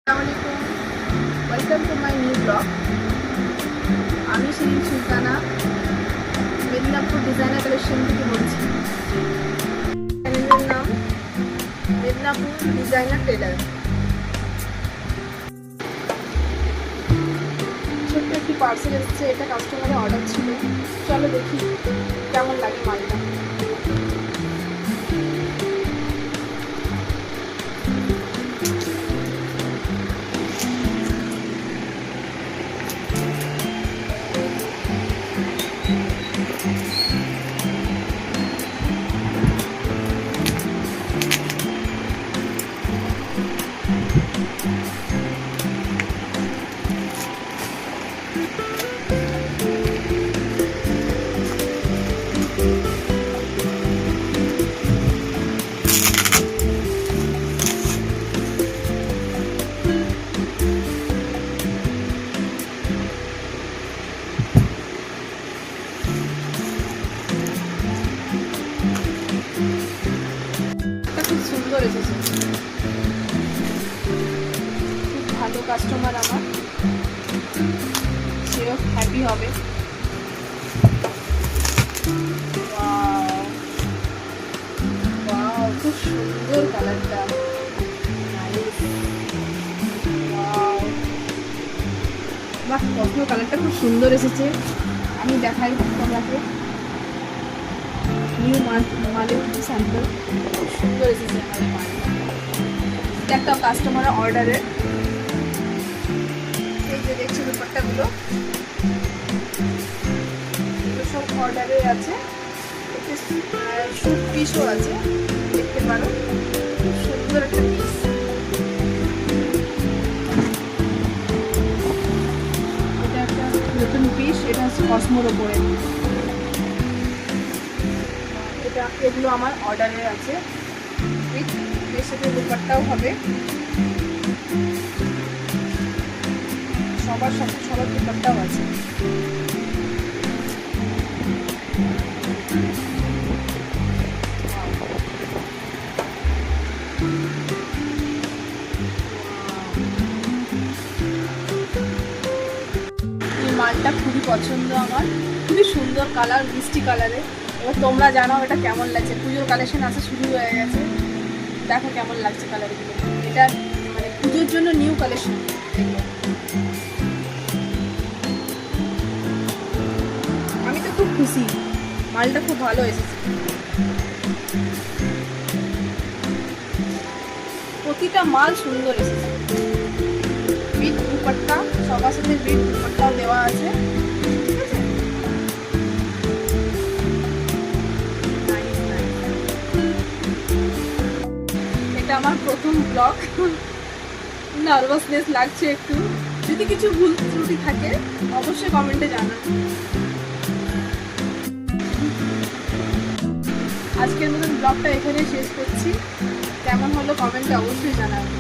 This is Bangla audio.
Assalamualaikum. Welcome to my new blog. আমি শিরিন সুলতানা মেদিনীপুর ডিজাইনার কালেকশন থেকে বলছি। চ্যানেলের নাম মেদিনীপুর ডিজাইনার টেলার। ছোট্ট একটি পার্সেল এসেছে, এটা কাস্টমারের অর্ডার ছিল। চলো দেখি কেমন লাগে মালটা। খুব সুন্দর এসেছে, খুব ভালো কাস্টমার আমার, সেও হ্যাপি হবে। খুব সুন্দর কালারটা, বাহ কখনো কালারটা খুব সুন্দর এসেছে। আমি দেখাই তোমাকে নিউ মালের স্যাম্পল, খুব সুন্দর এসেছে আমাদের মাল। এটা একটা কাস্টমারের অর্ডারের, এই যে দেখছি দুপাট্টাগুলো সব অর্ডারের আছে। এতে শুট পিসও আছে, দেখতে পারো খুব সুন্দর একটা পিস। এটা একটা নতুন পিস, এটা হচ্ছে কসমোর ওপরে। এগুলো আমার অর্ডারের আছে, এর সাথে দুপাট্টাও হবে। সবার সাথে সবার দুপাট্টাও আছে। এই মালটা খুবই পছন্দ আমার, খুবই সুন্দর কালার, মিষ্টি কালারে। এবার তোমরা জানাও এটা কেমন লাগছে। পুজোর কালেকশন আসা শুরু হয়ে গেছে, দেখো কেমন লাগছে কালারগুলো। এটা মানে পুজোর জন্য নিউ কালেকশন। আমি তো খুব খুশি, মালটা খুব ভালো এসেছে। প্রতিটা মাল সুন্দর এসেছে। বিট দুপাট্টা, সবার সাথে বিট দুপাট্টাও দেওয়া আছে। এটা আমার প্রথম ব্লগ, নার্ভাসনেস লাগছে একটু। যদি কিছু ভুল ত্রুটি থাকে অবশ্যই কমেন্টে জানান। আজকের মতন ব্লগটা এখানে শেষ করছি। কেমন হলো কমেন্টে অবশ্যই জানাবেন।